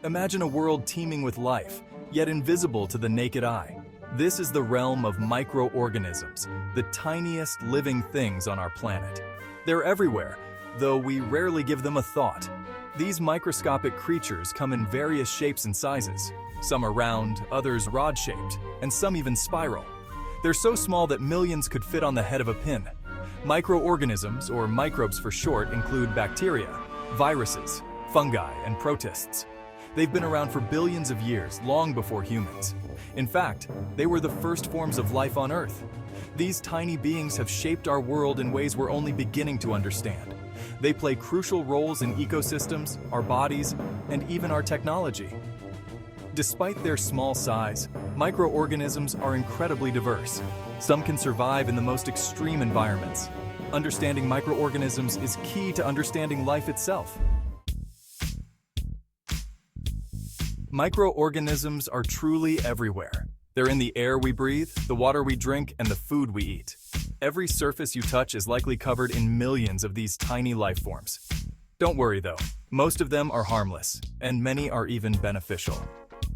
Imagine a world teeming with life, yet invisible to the naked eye. This is the realm of microorganisms, the tiniest living things on our planet. They're everywhere, though we rarely give them a thought. These microscopic creatures come in various shapes and sizes. Some are round, others rod-shaped, and some even spiral. They're so small that millions could fit on the head of a pin. Microorganisms, or microbes for short, include bacteria, viruses, fungi, and protists. They've been around for billions of years, long before humans. In fact, they were the first forms of life on Earth. These tiny beings have shaped our world in ways we're only beginning to understand. They play crucial roles in ecosystems, our bodies, and even our technology. Despite their small size, microorganisms are incredibly diverse. Some can survive in the most extreme environments. Understanding microorganisms is key to understanding life itself. Microorganisms are truly everywhere. They're in the air we breathe, the water we drink, and the food we eat. Every surface you touch is likely covered in millions of these tiny life forms. Don't worry though, most of them are harmless, and many are even beneficial.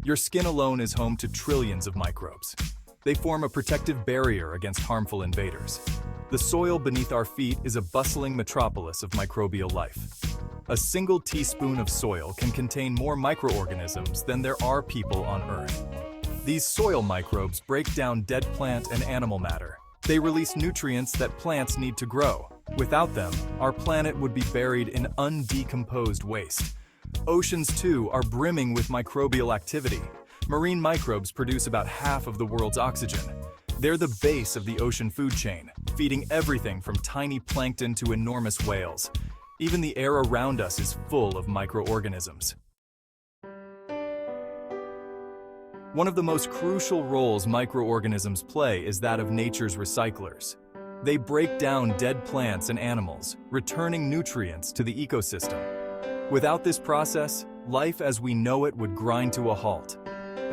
Your skin alone is home to trillions of microbes. They form a protective barrier against harmful invaders. The soil beneath our feet is a bustling metropolis of microbial life. A single teaspoon of soil can contain more microorganisms than there are people on Earth. These soil microbes break down dead plant and animal matter. They release nutrients that plants need to grow. Without them, our planet would be buried in undecomposed waste. Oceans, too, are brimming with microbial activity. Marine microbes produce about half of the world's oxygen. They're the base of the ocean food chain, feeding everything from tiny plankton to enormous whales. Even the air around us is full of microorganisms. One of the most crucial roles microorganisms play is that of nature's recyclers. They break down dead plants and animals, returning nutrients to the ecosystem. Without this process, life as we know it would grind to a halt.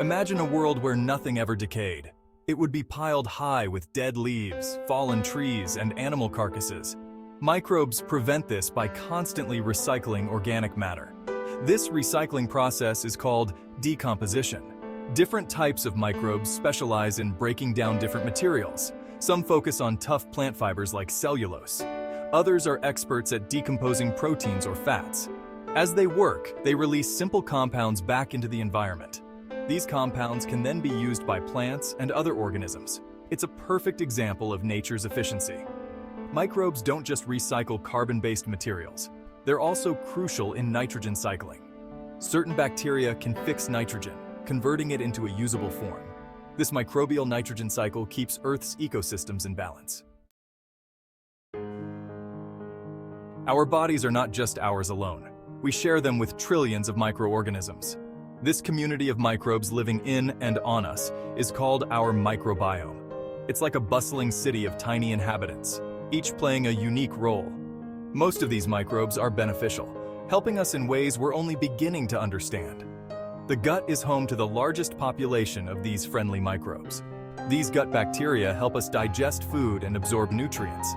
Imagine a world where nothing ever decayed. It would be piled high with dead leaves, fallen trees, and animal carcasses. Microbes prevent this by constantly recycling organic matter. This recycling process is called decomposition. Different types of microbes specialize in breaking down different materials. Some focus on tough plant fibers like cellulose. Others are experts at decomposing proteins or fats. As they work, they release simple compounds back into the environment. These compounds can then be used by plants and other organisms. It's a perfect example of nature's efficiency. Microbes don't just recycle carbon-based materials. They're also crucial in nitrogen cycling. Certain bacteria can fix nitrogen, converting it into a usable form. This microbial nitrogen cycle keeps Earth's ecosystems in balance. Our bodies are not just ours alone. We share them with trillions of microorganisms. This community of microbes living in and on us is called our microbiome. It's like a bustling city of tiny inhabitants, each playing a unique role. Most of these microbes are beneficial, helping us in ways we're only beginning to understand. The gut is home to the largest population of these friendly microbes. These gut bacteria help us digest food and absorb nutrients.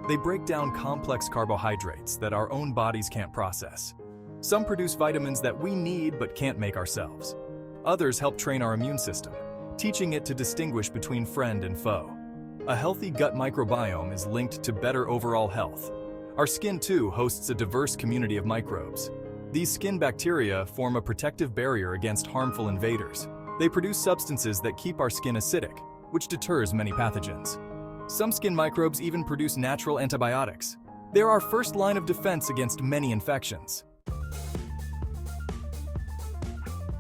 They break down complex carbohydrates that our own bodies can't process. Some produce vitamins that we need but can't make ourselves. Others help train our immune system, teaching it to distinguish between friend and foe. A healthy gut microbiome is linked to better overall health. Our skin, too, hosts a diverse community of microbes. These skin bacteria form a protective barrier against harmful invaders. They produce substances that keep our skin acidic, which deters many pathogens. Some skin microbes even produce natural antibiotics. They're our first line of defense against many infections.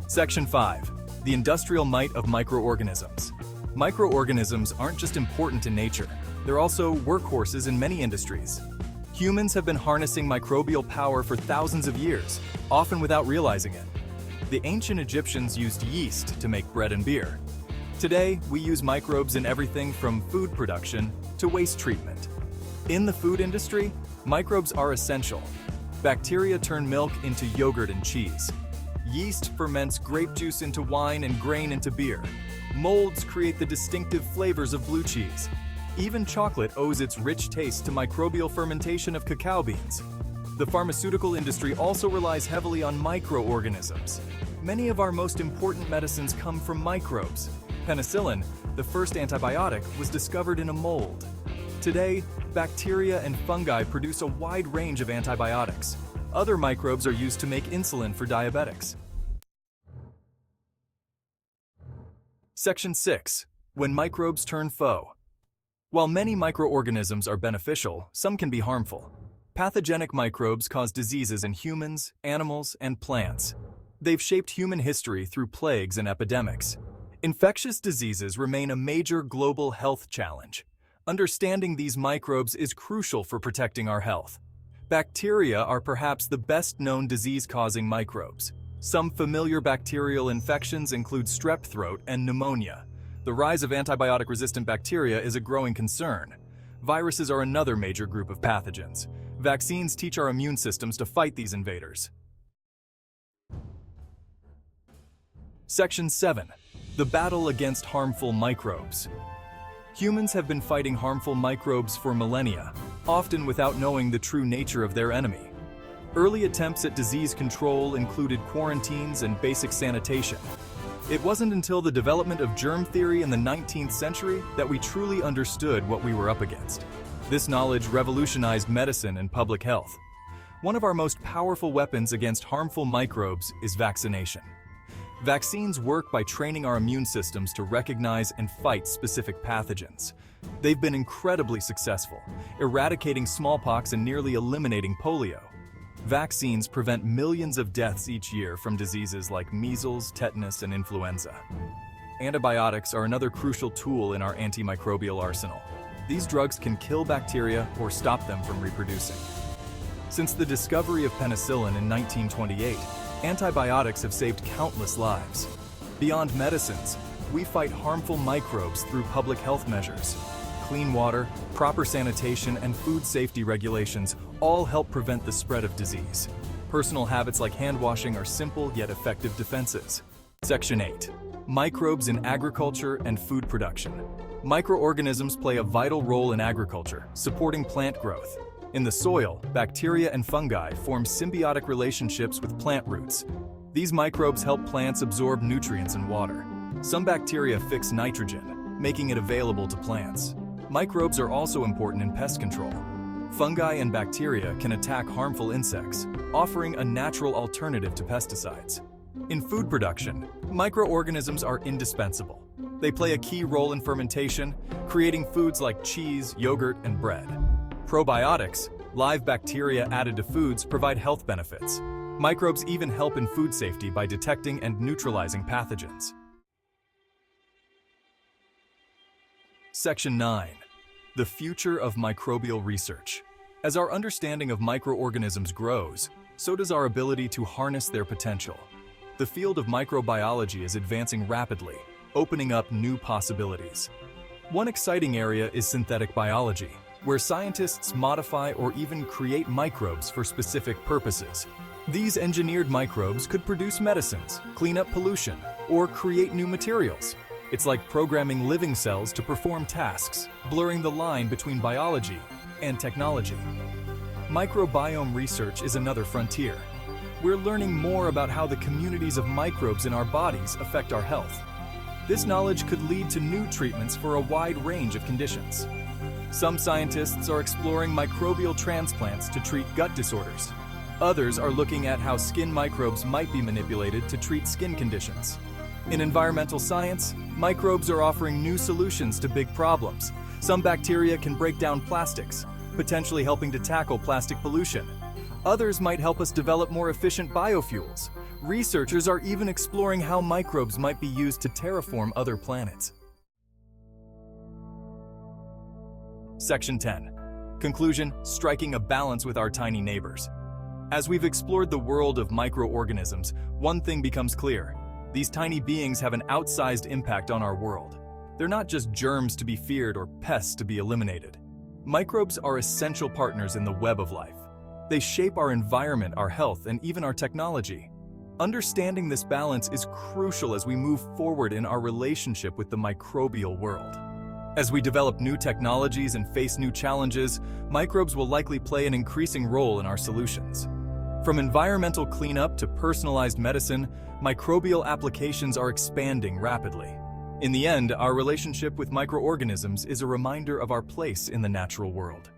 Section 5. The industrial might of microorganisms. Microorganisms aren't just important in nature, they're also workhorses in many industries. Humans have been harnessing microbial power for thousands of years, often without realizing it. The ancient Egyptians used yeast to make bread and beer. Today, we use microbes in everything from food production to waste treatment. In the food industry, microbes are essential. Bacteria turn milk into yogurt and cheese. Yeast ferments grape juice into wine and grain into beer. Molds create the distinctive flavors of blue cheese. Even chocolate owes its rich taste to microbial fermentation of cacao beans. The pharmaceutical industry also relies heavily on microorganisms. Many of our most important medicines come from microbes. Penicillin, the first antibiotic, was discovered in a mold. Today, bacteria and fungi produce a wide range of antibiotics. Other microbes are used to make insulin for diabetics. Section 6. When microbes turn faux. While many microorganisms are beneficial, some can be harmful. Pathogenic microbes cause diseases in humans, animals, and plants. They've shaped human history through plagues and epidemics. Infectious diseases remain a major global health challenge. Understanding these microbes is crucial for protecting our health. Bacteria are perhaps the best-known disease-causing microbes. Some familiar bacterial infections include strep throat and pneumonia. The rise of antibiotic-resistant bacteria is a growing concern. Viruses are another major group of pathogens. Vaccines teach our immune systems to fight these invaders. Section 7. The battle against harmful microbes. Humans have been fighting harmful microbes for millennia, often without knowing the true nature of their enemy. Early attempts at disease control included quarantines and basic sanitation. It wasn't until the development of germ theory in the 19th century that we truly understood what we were up against. This knowledge revolutionized medicine and public health. One of our most powerful weapons against harmful microbes is vaccination. Vaccines work by training our immune systems to recognize and fight specific pathogens. They've been incredibly successful, eradicating smallpox and nearly eliminating polio. Vaccines prevent millions of deaths each year from diseases like measles, tetanus, and influenza. Antibiotics are another crucial tool in our antimicrobial arsenal. These drugs can kill bacteria or stop them from reproducing. Since the discovery of penicillin in 1928, antibiotics have saved countless lives. Beyond medicines, we fight harmful microbes through public health measures. Clean water, proper sanitation, and food safety regulations all help prevent the spread of disease. Personal habits like hand washing are simple yet effective defenses. Section 8. Microbes in agriculture and food production. Microorganisms play a vital role in agriculture, supporting plant growth. In the soil, bacteria and fungi form symbiotic relationships with plant roots. These microbes help plants absorb nutrients and water. Some bacteria fix nitrogen, making it available to plants. Microbes are also important in pest control. Fungi and bacteria can attack harmful insects, offering a natural alternative to pesticides. In food production, microorganisms are indispensable. They play a key role in fermentation, creating foods like cheese, yogurt, and bread. Probiotics, live bacteria added to foods, provide health benefits. Microbes even help in food safety by detecting and neutralizing pathogens. Section 9. The future of microbial research. As our understanding of microorganisms grows, so does our ability to harness their potential. The field of microbiology is advancing rapidly, opening up new possibilities. One exciting area is synthetic biology, where scientists modify or even create microbes for specific purposes. These engineered microbes could produce medicines, clean up pollution, or create new materials. It's like programming living cells to perform tasks, blurring the line between biology and technology. Microbiome research is another frontier. We're learning more about how the communities of microbes in our bodies affect our health. This knowledge could lead to new treatments for a wide range of conditions. Some scientists are exploring microbial transplants to treat gut disorders. Others are looking at how skin microbes might be manipulated to treat skin conditions. In environmental science, microbes are offering new solutions to big problems. Some bacteria can break down plastics, potentially helping to tackle plastic pollution. Others might help us develop more efficient biofuels. Researchers are even exploring how microbes might be used to terraform other planets. Section 10. Conclusion: striking a balance with our tiny neighbors. As we've explored the world of microorganisms, one thing becomes clear. These tiny beings have an outsized impact on our world. They're not just germs to be feared or pests to be eliminated. Microbes are essential partners in the web of life. They shape our environment, our health, and even our technology. Understanding this balance is crucial as we move forward in our relationship with the microbial world. As we develop new technologies and face new challenges, microbes will likely play an increasing role in our solutions. From environmental cleanup to personalized medicine, microbial applications are expanding rapidly. In the end, our relationship with microorganisms is a reminder of our place in the natural world.